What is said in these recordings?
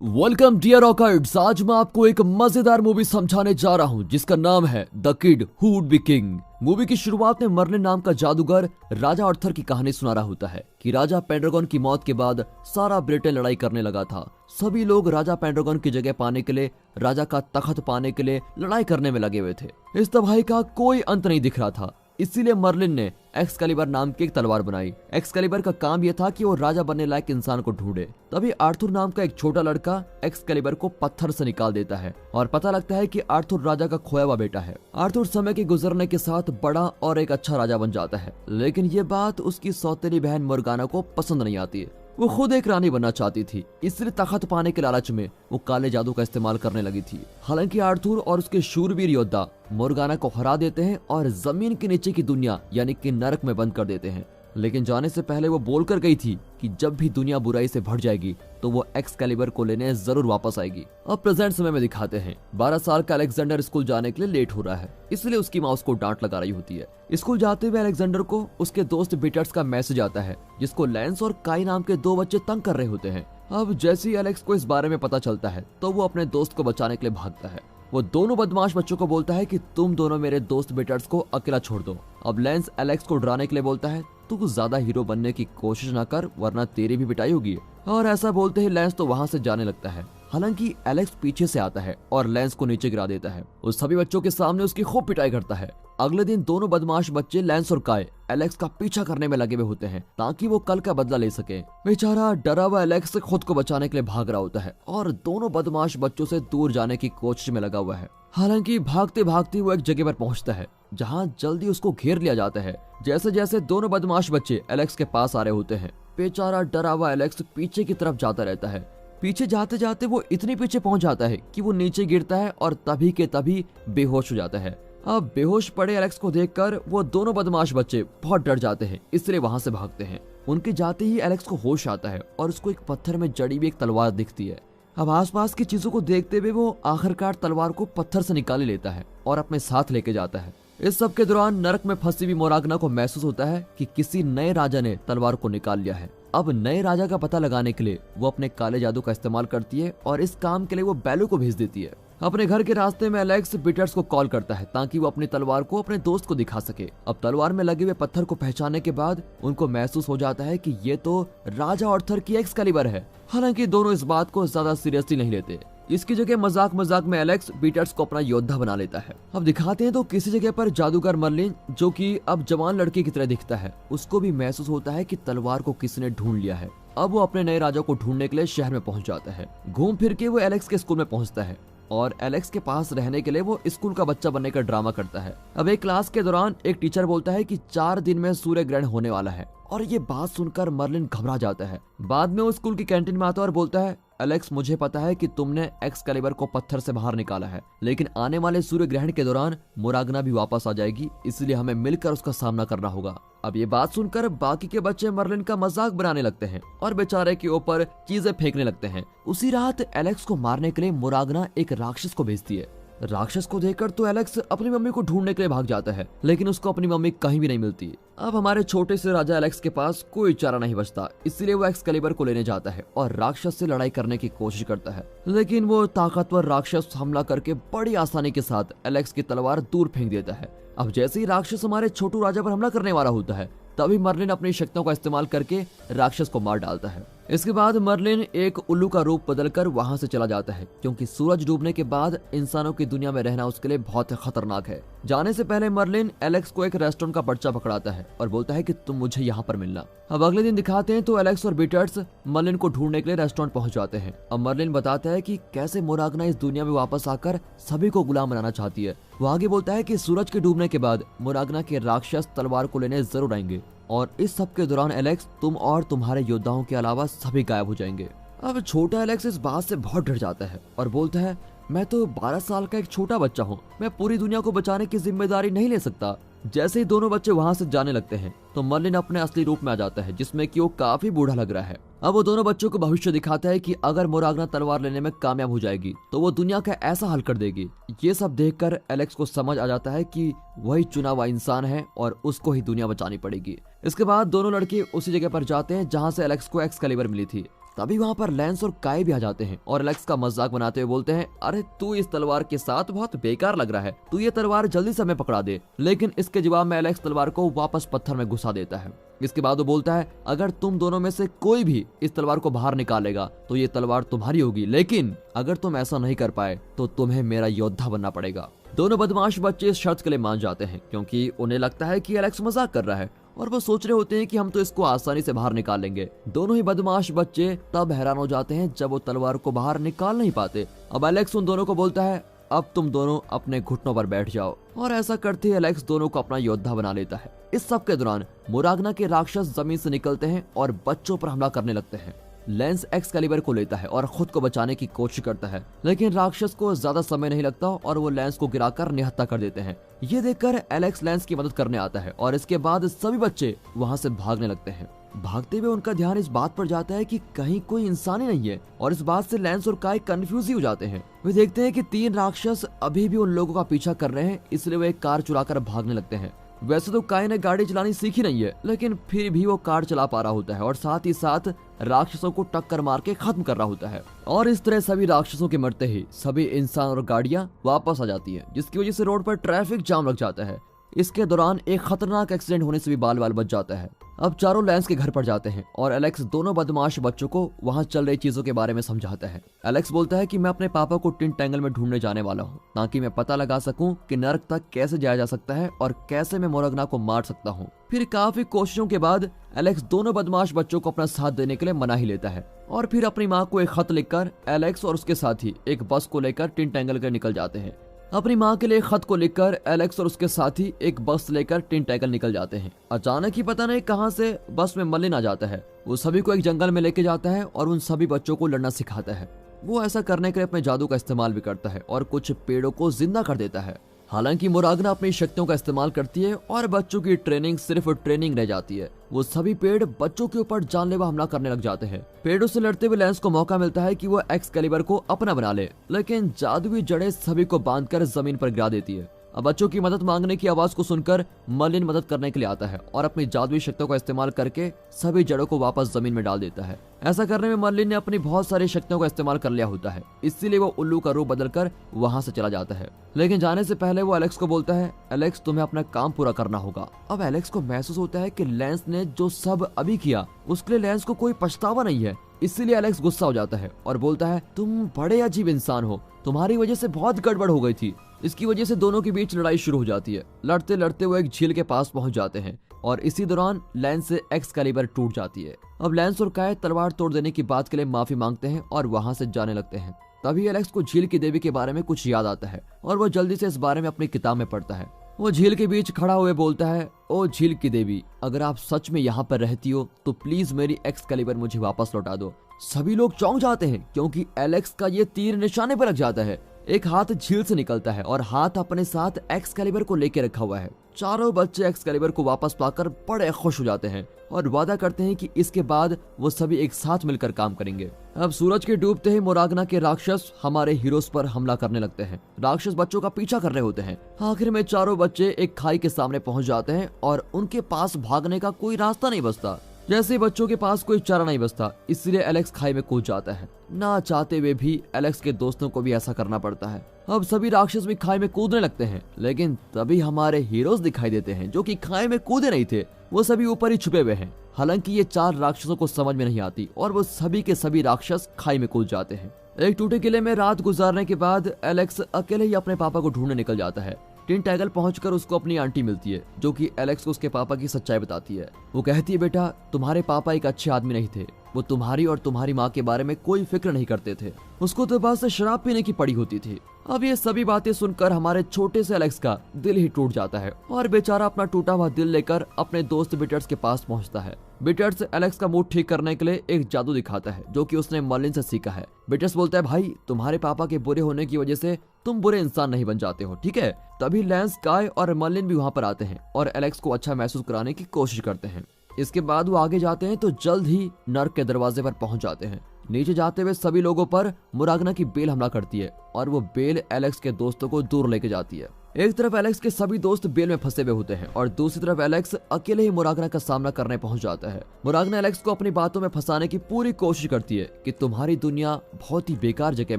Welcome dear रॉकर्ड्स। आज मैं आपको एक मजेदार मूवी समझाने जा रहा हूं जिसका नाम है the kid who would be king. Movie की शुरुआत में मर्लिन नाम का जादूगर राजा आर्थर की कहानी सुना रहा होता है कि राजा पेंड्रागॉन की मौत के बाद सारा ब्रिटेन लड़ाई करने लगा था। सभी लोग राजा पेंड्रागॉन की जगह पाने के लिए, राजा का तख्त पाने के लिए लड़ाई करने में लगे हुए थे। इस तबाही का कोई अंत नहीं दिख रहा था, इसीलिए मर्लिन ने एक्सकैलिबर नाम की एक तलवार बनाई। एक्सकैलिबर का काम यह था कि वो राजा बनने लायक इंसान को ढूंढे। तभी आर्थर नाम का एक छोटा लड़का एक्सकैलिबर को पत्थर से निकाल देता है और पता लगता है कि आर्थर राजा का खोया हुआ बेटा है। आर्थर समय के गुजरने के साथ बड़ा और एक अच्छा राजा बन जाता है, लेकिन ये बात उसकी सौतेली बहन मोर्गाना को पसंद नहीं आती है। वो खुद एक रानी बनना चाहती थी, इसलिए तख्त पाने के लालच में वो काले जादू का इस्तेमाल करने लगी थी। हालांकि आर्थर और उसके शूरवीर योद्धा मोर्गाना को हरा देते हैं और जमीन के नीचे की दुनिया यानी कि नरक में बंद कर देते हैं। लेकिन जाने से पहले वो बोलकर गई थी कि जब भी दुनिया बुराई से भर जाएगी तो वो एक्सकैलिबर को लेने जरूर वापस आएगी। अब प्रेजेंट समय में दिखाते हैं 12 साल का अलेक्जेंडर स्कूल जाने के लिए लेट हो रहा है, इसलिए उसकी माँ उसको डांट लगा रही होती है। स्कूल जाते हुए अलेक्जेंडर को उसके दोस्त बीटर्स का मैसेज आता है जिसको लैंस और काई नाम के 2 बच्चे तंग कर रहे होते हैं। अब जैसे ही एलेक्स को इस बारे में पता चलता है तो वो अपने दोस्त को बचाने के लिए भागता है। वो दोनों बदमाश बच्चों को बोलता है कि तुम दोनों मेरे दोस्त बीटर्स को अकेला छोड़ दो। अब लैंस एलेक्स को डराने के लिए बोलता है तू ज्यादा हीरो बनने की कोशिश ना कर वरना तेरी भी पिटाई होगी। और ऐसा बोलते ही लैंस तो वहां से जाने लगता है। हालांकि एलेक्स पीछे से आता है और लैंस को नीचे गिरा देता है। उस सभी बच्चों के सामने उसकी खूब पिटाई करता है। अगले दिन दोनों बदमाश बच्चे लैंस और काय एलेक्स का पीछा करने में लगे हुए होते हैं ताकि वो कल का बदला ले सके। बेचारा डरा हुआ एलेक्स खुद को बचाने के लिए भाग रहा होता है और दोनों बदमाश बच्चों से दूर जाने की कोशिश में लगा हुआ है। हालांकि भागते भागते वो एक जगह पर पहुंचता है जहां जल्दी उसको घेर लिया जाता है। जैसे जैसे दोनों बदमाश बच्चे एलेक्स के पास आ रहे होते हैं, बेचारा डरा हुआ एलेक्स पीछे की तरफ जाता रहता है। पीछे जाते जाते वो इतने पीछे पहुंच जाता है कि वो नीचे गिरता है और तभी के तभी बेहोश हो जाता है। अब बेहोश पड़े एलेक्स को देखकर वो दोनों बदमाश बच्चे बहुत डर जाते हैं, इसलिए वहां से भागते हैं। उनके जाते ही एलेक्स को होश आता है और उसको एक पत्थर में जड़ी हुई एक तलवार दिखती है। अब आसपास की चीजों को देखते हुए वो आखिरकार तलवार को पत्थर से निकाल लेता है और अपने साथ लेके जाता है। इस सब के दौरान नरक में फंसी हुई मोरागना को महसूस होता है कि किसी नए राजा ने तलवार को निकाल लिया है। अब नए राजा का पता लगाने के लिए वो अपने काले जादू का इस्तेमाल करती है और इस काम के लिए वो बैलू को भेज देती है। अपने घर के रास्ते में एलेक्स बीटर्स को कॉल करता है ताकि वो अपनी तलवार को अपने दोस्त को दिखा सके। अब तलवार में लगे हुए पत्थर को पहचानने के बाद उनको महसूस हो जाता है कि ये तो राजा आर्थर की एक्सकैलिबर है। हालांकि दोनों इस बात को ज्यादा सीरियसली नहीं लेते। इसकी जगह मजाक मजाक में एलेक्स बीटर्स को अपना योद्धा बना लेता है। अब दिखाते हैं तो किसी जगह पर जादूगर मर्लिन, जो कि अब जवान लड़के की तरह दिखता है, उसको भी महसूस होता है कि तलवार को किसी ने ढूंढ लिया है। अब वो अपने नए राजा को ढूंढने के लिए शहर में पहुंच जाता है। घूम फिर के वो एलेक्स के स्कूल में पहुंचता है और एलेक्स के पास रहने के लिए वो स्कूल का बच्चा बनने का ड्रामा करता है। अब एक क्लास के दौरान एक टीचर बोलता है कि 4 दिन में सूर्य ग्रहण होने वाला है और ये बात सुनकर मर्लिन घबरा जाता है। बाद में वो स्कूल की कैंटीन में आता है और बोलता है एलेक्स, मुझे पता है कि तुमने एक्सकैलिबर को पत्थर से बाहर निकाला है, लेकिन आने वाले सूर्य ग्रहण के दौरान मोरागना भी वापस आ जाएगी, इसलिए हमें मिलकर उसका सामना करना होगा। अब ये बात सुनकर बाकी के बच्चे मर्लिन का मजाक बनाने लगते हैं और बेचारे के ऊपर चीजें फेंकने लगते हैं। उसी रात एलेक्स को मारने के लिए मोरागना एक राक्षस को भेजती है। राक्षस को देखकर तो एलेक्स अपनी मम्मी को ढूंढने के लिए भाग जाता है, लेकिन उसको अपनी मम्मी कहीं भी नहीं मिलती। अब हमारे छोटे से राजा एलेक्स के पास कोई चारा नहीं बचता, इसलिए वो एक्सकैलिबर को लेने जाता है और राक्षस से लड़ाई करने की कोशिश करता है। लेकिन वो ताकतवर राक्षस हमला करके बड़ी आसानी के साथ एलेक्स की तलवार दूर फेंक देता है। अब जैसे ही राक्षस हमारे छोटू राजा पर हमला करने वाला होता है, तभी मर्लिन अपनी शक्तियों का इस्तेमाल करके राक्षस को मार डालता है। इसके बाद मर्लिन एक उल्लू का रूप बदलकर वहां से चला जाता है, क्योंकि सूरज डूबने के बाद इंसानों की दुनिया में रहना उसके लिए बहुत खतरनाक है। जाने से पहले मर्लिन एलेक्स को एक रेस्टोरेंट का पर्चा पकड़ाता है और बोलता है कि तुम मुझे यहाँ पर मिलना। अब अगले दिन दिखाते हैं तो एलेक्स और बीटर्स मर्लिन को ढूंढने के लिए रेस्टोरेंट पहुंच जाते हैं। अब मर्लिन बताता है कि कैसे मोरागना इस दुनिया में वापस आकर सभी को गुलाम बनाना चाहती है। वो आगे बोलता है कि सूरज के डूबने के बाद मोरागना के राक्षस तलवार को लेने जरूर आएंगे और इस सब के दौरान एलेक्स, तुम और तुम्हारे योद्धाओं के अलावा सभी गायब हो जाएंगे। अब छोटा एलेक्स इस बात से बहुत डर जाता है और बोलता है मैं तो 12 साल का एक छोटा बच्चा हूँ, मैं पूरी दुनिया को बचाने की जिम्मेदारी नहीं ले सकता। जैसे ही दोनों बच्चे वहां से जाने लगते हैं तो मर्लिन अपने असली रूप में आ जाता है, जिसमें कि वो काफी बूढ़ा लग रहा है। अब वो दोनों बच्चों को भविष्य दिखाता है कि अगर मोरागना तलवार लेने में कामयाब हो जाएगी तो वो दुनिया का ऐसा हल कर देगी। ये सब देखकर एलेक्स को समझ आ जाता है कि वही चुना हुआ इंसान है और उसको ही दुनिया बचानी पड़ेगी। इसके बाद दोनों लड़के उसी जगह पर जाते हैं जहाँ से एलेक्स को एक्सकैलिबर मिली थी। तभी वहाँ पर लेंस और काई भी आ जाते हैं और एलेक्स का मजाक बनाते हुए बोलते हैं, अरे तू इस तलवार के साथ बहुत बेकार लग रहा है, तू ये तलवार जल्दी से हमें पकड़ा दे। लेकिन इसके जवाब में एलेक्स तलवार को वापस पत्थर में घुसा देता है। इसके बाद वो बोलता है, अगर तुम दोनों में से कोई भी इस तलवार को बाहर निकालेगा तो ये तलवार तुम्हारी होगी, लेकिन अगर तुम ऐसा नहीं कर पाए तो तुम्हें मेरा योद्धा बनना पड़ेगा। दोनों बदमाश बच्चे इस शर्त के लिए मान जाते हैं क्योंकि उन्हें लगता है कि एलेक्स मजाक कर रहा है और वो सोच रहे होते हैं कि हम तो इसको आसानी से बाहर निकाल लेंगे। दोनों ही बदमाश बच्चे तब हैरान हो जाते हैं जब वो तलवार को बाहर निकाल नहीं पाते। अब एलेक्स उन दोनों को बोलता है, अब तुम दोनों अपने घुटनों पर बैठ जाओ, और ऐसा करते ही एलेक्स दोनों को अपना योद्धा बना लेता है। इस सब के दौरान मोरागना के राक्षस जमीन से निकलते हैं और बच्चों पर हमला करने लगते हैं। लेंस एक्सकैलिबर को लेता है और खुद को बचाने की कोशिश करता है, लेकिन राक्षस को ज्यादा समय नहीं लगता और वो लेंस को गिराकर निहत्था कर देते हैं। ये देखकर एलेक्स लेंस की मदद करने आता है और इसके बाद सभी बच्चे वहाँ से भागने लगते हैं। भागते हुए उनका ध्यान इस बात पर जाता है कि कहीं कोई इंसान ही नहीं है, और इस बात से लेंस और काई कंफ्यूज ही हो जाते हैं। वे देखते हैं कि 3 राक्षस अभी भी उन लोगों का पीछा कर रहे हैं, इसलिए वे एक कार चुराकर भागने लगते हैं। वैसे तो काई ने गाड़ी चलानी सीखी नहीं है, लेकिन फिर भी वो कार चला पा रहा होता है और साथ ही साथ राक्षसों को टक्कर मार के खत्म कर रहा होता है। और इस तरह सभी राक्षसों के मरते ही सभी इंसान और गाड़ियां वापस आ जाती हैं, जिसकी वजह से रोड पर ट्रैफिक जाम लग जाता है। इसके दौरान एक खतरनाक एक्सीडेंट होने से भी बाल बाल बच जाता है। अब चारों लेंस के घर पर जाते हैं और एलेक्स दोनों बदमाश बच्चों को वहां चल रही चीजों के बारे में समझाता है। एलेक्स बोलता है कि मैं अपने पापा को टिन टैंगल में ढूंढने जाने वाला हूं, ताकि मैं पता लगा सकूं कि नर्क तक कैसे जाया जा सकता है और कैसे मैं मोरागना को मार सकता हूं। फिर काफी कोशिशों के बाद एलेक्स दोनों बदमाश बच्चों को अपना साथ देने के लिए मना ही लेता है और फिर अपनी माँ को एक खत लिखकर एलेक्स और उसके साथी एक बस को लेकर टिन टैंगल के निकल जाते हैं। अपनी माँ के लिए खत को लिखकर एलेक्स और उसके साथी एक बस लेकर टिन टैंगल निकल जाते हैं। अचानक ही पता नहीं कहां से बस में मलिन आ जाता है। वो सभी को एक जंगल में लेके जाता है और उन सभी बच्चों को लड़ना सिखाता है। वो ऐसा करने के लिए अपने जादू का इस्तेमाल भी करता है और कुछ पेड़ों को जिंदा कर देता है। हालांकि मोरागना अपनी शक्तियों का इस्तेमाल करती है और बच्चों की ट्रेनिंग सिर्फ ट्रेनिंग रह जाती है। वो सभी पेड़ बच्चों के ऊपर जानलेवा हमला करने लग जाते हैं। पेड़ों से लड़ते हुए लेंस को मौका मिलता है कि वो एक्सकैलिबर को अपना बना ले, लेकिन जादुई जड़ें सभी को बांधकर जमीन पर गिरा देती है। अब बच्चों की मदद मांगने की आवाज को सुनकर मर्लिन मदद करने के लिए आता है और अपनी जादुई शक्तियों का इस्तेमाल करके सभी जड़ों को वापस जमीन में डाल देता है। ऐसा करने में मर्लिन ने अपनी बहुत सारी शक्तियों का इस्तेमाल कर लिया होता है, इसीलिए वो उल्लू का रूप बदलकर वहां से चला जाता है। लेकिन जाने से पहले वो एलेक्स को बोलता है, एलेक्स तुम्हें अपना काम पूरा करना होगा। अब एलेक्स को महसूस होता है कि लेंस ने जो सब अभी किया उसके लिए लेंस को कोई पछतावा नहीं है, इसीलिए एलेक्स गुस्सा हो जाता है और बोलता है, तुम बड़े अजीब इंसान हो, तुम्हारी वजह से बहुत गड़बड़ हो गई थी। इसकी वजह से दोनों के बीच लड़ाई शुरू हो जाती है। लड़ते लड़ते वो एक झील के पास पहुंच जाते हैं और इसी दौरान लेंस से एक्सकैलिबर टूट जाती है। अब लेंस और काई तलवार तोड़ देने की बात के लिए माफी मांगते हैं और वहां से जाने लगते हैं। तभी एलेक्स को झील की देवी के बारे में कुछ याद आता है और वो जल्दी से इस बारे में अपनी किताब में पढ़ता है। वो झील के बीच खड़ा हुए बोलता है, ओ झील की देवी, अगर आप सच में यहाँ पर रहती हो तो प्लीज मेरी एक्सकैलिबर मुझे वापस लौटा दो। सभी लोग चौंक जाते हैं क्योंकि एलेक्स का ये तीर निशाने पर लग जाता है। एक हाथ झील से निकलता है और हाथ अपने साथ एक्सकैलिबर को लेके रखा हुआ है। चारों बच्चे एक्सकैलिबर को वापस पाकर बड़े खुश हो जाते हैं और वादा करते हैं कि इसके बाद वो सभी एक साथ मिलकर काम करेंगे। अब सूरज के डूबते ही मोरागना के राक्षस हमारे हीरोज पर हमला करने लगते हैं। राक्षस बच्चों का पीछा कर रहे होते हैं। आखिर में चारों बच्चे एक खाई के सामने पहुंच जाते हैं और उनके पास भागने का कोई रास्ता नहीं बचता। जैसे बच्चों के पास कोई चारा नहीं बचता, इसलिए एलेक्स खाई में कूद जाता है। ना चाहते हुए भी एलेक्स के दोस्तों को भी ऐसा करना पड़ता है। अब सभी राक्षस भी खाई में कूदने लगते हैं, लेकिन तभी हमारे हीरोज दिखाई देते हैं जो कि खाई में कूदे नहीं थे, वो सभी ऊपर ही छुपे हुए हैं। हालांकि ये 4 राक्षसों को समझ में नहीं आती और वो सभी के सभी राक्षस खाई में कूद जाते हैं। एक टूटे किले में रात गुजारने के बाद एलेक्स अकेले ही अपने पापा को ढूंढने निकल जाता है। टिन टैंगल पहुंचकर उसको अपनी आंटी मिलती है जो कि एलेक्स को उसके पापा की सच्चाई बताती है। वो कहती है, बेटा तुम्हारे पापा एक अच्छे आदमी नहीं थे, वो तुम्हारी और तुम्हारी माँ के बारे में कोई फिक्र नहीं करते थे, उसको तो बस शराब पीने की पड़ी होती थी। अब ये सभी बातें सुनकर हमारे छोटे से एलेक्स का दिल ही टूट जाता है और बेचारा अपना टूटा हुआ दिल लेकर अपने दोस्त बिटर्स के पास पहुंचता है। बिटर्स एलेक्स का मूड ठीक करने के लिए एक जादू दिखाता है जो कि उसने मर्लिन से सीखा है। बिटर्स बोलता है, भाई तुम्हारे पापा के बुरे होने की वजह से तुम बुरे इंसान नहीं बन जाते हो, ठीक है। तभी लेंस, काई और मर्लिन भी वहां पर आते हैं और एलेक्स को अच्छा महसूस कराने की कोशिश करते हैं। इसके बाद वो आगे जाते हैं तो जल्द ही नर्क के दरवाजे पर पहुंच जाते हैं। नीचे जाते हुए सभी लोगों पर मोरागना की बेल हमला करती है और वो बेल एलेक्स के दोस्तों को दूर लेके जाती है। एक तरफ एलेक्स के सभी दोस्त बेल में फंसे हुए होते हैं और दूसरी तरफ एलेक्स अकेले ही मुरागना का सामना करने पहुंच जाता है। मुरागना एलेक्स को अपनी बातों में फंसाने की पूरी कोशिश करती है कि तुम्हारी दुनिया बहुत ही बेकार जगह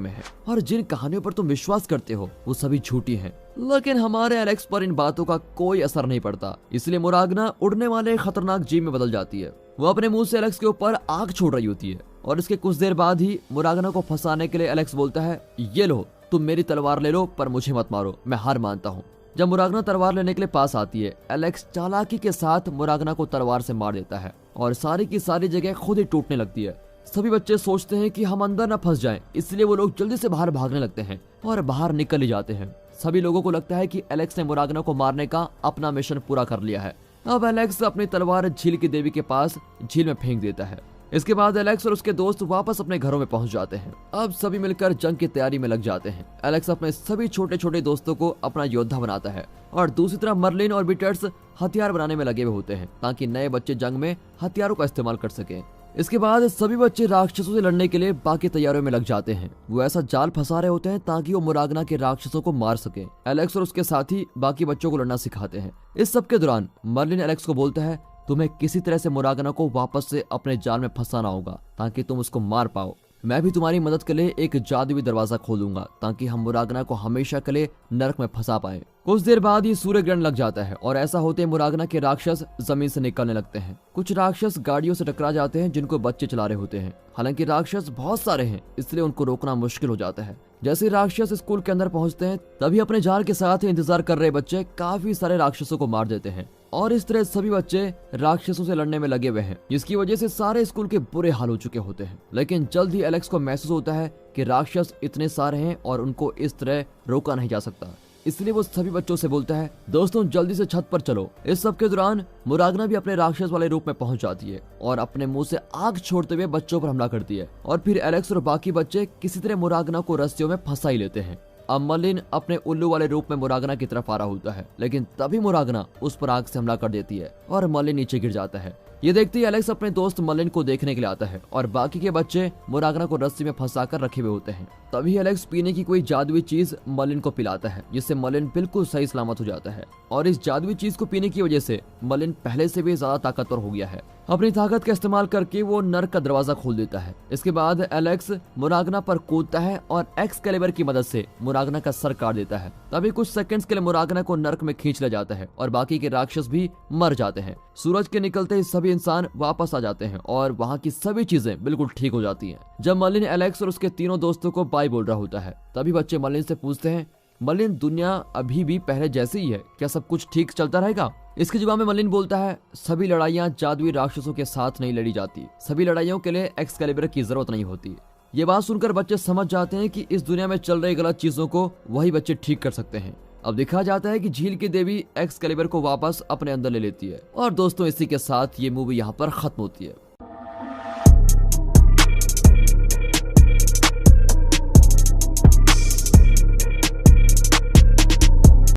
में है और जिन कहानियों पर तुम विश्वास करते हो वो सभी झूठी हैं। लेकिन हमारे एलेक्स पर इन बातों का कोई असर नहीं पड़ता, इसलिए मुरागना उड़ने वाले खतरनाक जीव में बदल जाती है। वो अपने मुंह से एलेक्स के ऊपर आग छोड़ रही होती है और इसके कुछ देर बाद ही मुरागना को फंसाने के लिए एलेक्स बोलता है, ये लो तुम मेरी तलवार ले लो पर मुझे मत मारो, मैं हार मानता हूँ। जब मुरागना तलवार लेने के लिए पास आती है, एलेक्स चालाकी के साथ मुरागना को तलवार से मार देता है और सारी की सारी जगह खुद ही टूटने लगती है। सभी बच्चे सोचते हैं कि हम अंदर न फंस जाएं, इसलिए वो लोग जल्दी से बाहर भागने लगते हैं और बाहर निकल ही जाते हैं। सभी लोगों को लगता है कि एलेक्स ने मुरागना को मारने का अपना मिशन पूरा कर लिया है। अब एलेक्स अपनी तलवार झील की देवी के पास झील में फेंक देता है। इसके बाद एलेक्स और उसके दोस्त वापस अपने घरों में पहुंच जाते हैं। अब सभी मिलकर जंग की तैयारी में लग जाते हैं। एलेक्स अपने सभी छोटे छोटे दोस्तों को अपना योद्धा बनाता है और दूसरी तरफ मर्लिन और बीटर्स हथियार बनाने में लगे हुए होते हैं ताकि नए बच्चे जंग में हथियारों का इस्तेमाल कर सकें। इसके बाद सभी बच्चे राक्षसों से लड़ने के लिए बाकी तैयारियों में लग जाते हैं। वो ऐसा जाल फंसा रहे होते हैं ताकि वो मुरागना के राक्षसों को मार सके। एलेक्स और उसके साथी बाकी बच्चों को लड़ना सिखाते हैं। इस सब के दौरान मर्लिन एलेक्स को बोलता है, तुम्हें किसी तरह से मुरागना को वापस से अपने जाल में फंसाना होगा ताकि तुम उसको मार पाओ। मैं भी तुम्हारी मदद के लिए एक जादुई दरवाजा खोलूंगा ताकि हम मुरागना को हमेशा के लिए नरक में फंसा पाए। कुछ देर बाद ही सूर्य ग्रहण लग जाता है और ऐसा होते मुरागना के राक्षस जमीन से निकलने लगते हैं। कुछ राक्षस गाड़ियों से टकरा जाते हैं जिनको बच्चे चला रहे होते हैं। हालांकि राक्षस बहुत सारे हैं इसलिए उनको रोकना मुश्किल हो जाता है। जैसे राक्षस स्कूल के अंदर पहुंचते हैं तभी अपने जाल के साथ इंतजार कर रहे बच्चे काफी सारे राक्षसों को मार देते हैं और इस तरह सभी बच्चे राक्षसों से लड़ने में लगे हुए हैं, जिसकी वजह से सारे स्कूल के बुरे हाल हो चुके होते हैं। लेकिन जल्द ही एलेक्स को महसूस होता है कि राक्षस इतने सारे हैं और उनको इस तरह रोका नहीं जा सकता, इसलिए वो सभी बच्चों से बोलता है, दोस्तों जल्दी से छत पर चलो। इस सब के दौरान मुरागना भी अपने राक्षस वाले रूप में पहुंच जाती है और अपने मुंह से आग छोड़ते हुए बच्चों पर हमला करती है और फिर एलेक्स और बाकी बच्चे किसी तरह मुरागना को रस्सियों में फंसा ही लेते हैं। अब मर्लिन अपने उल्लू वाले रूप में मुरागना की तरफ आ रहा होता है, लेकिन तभी मुरागना उस पर आग से हमला कर देती है और मर्लिन नीचे गिर जाता है। ये देखते ही एलेक्स अपने दोस्त मर्लिन को देखने के लिए आता है और बाकी के बच्चे मुरागना को रस्सी में फंसा कर रखे हुए होते हैं। तभी एलेक्स पीने की कोई जादुई चीज मर्लिन को पिलाता है, जिससे मर्लिन बिल्कुल सही सलामत हो जाता है और इस जादुई चीज को पीने की वजह से मर्लिन पहले से भी ज्यादा ताकतवर हो गया है। अपनी ताकत का इस्तेमाल करके वो नर्क का दरवाजा खोल देता है। इसके बाद एलेक्स मुरागना पर कूदता है और एक्सकैलिबर की मदद से मुरागना का सर काट देता है। तभी कुछ सेकंड्स के लिए मुरागना को नर्क में खींच लिया जाता है और बाकी के राक्षस भी मर जाते हैं। सूरज के निकलते ही सभी इंसान वापस आ जाते हैं और वहाँ की सभी चीजें बिल्कुल ठीक हो जाती हैं। जब मर्लिन एलेक्स और उसके तीनों दोस्तों को बाय बोल रहा होता है तभी बच्चे मर्लिन से पूछते हैं, मर्लिन दुनिया अभी भी पहले जैसे ही है, क्या सब कुछ ठीक चलता रहेगा? इसके जवाब में मर्लिन बोलता है, सभी लड़ाइयाँ जादुई राक्षसों के साथ नहीं लड़ी जाती, सभी लड़ाइयों के लिए एक्सकैलिबर की जरूरत नहीं होती। ये बात सुनकर बच्चे समझ जाते हैं कि इस दुनिया में चल रही गलत चीजों को वही बच्चे ठीक कर सकते हैं। अब दिखा जाता है कि झील की देवी एक्सकैलिबर को वापस अपने अंदर ले लेती है। और दोस्तों इसी के साथ ये मूवी यहाँ पर खत्म होती है।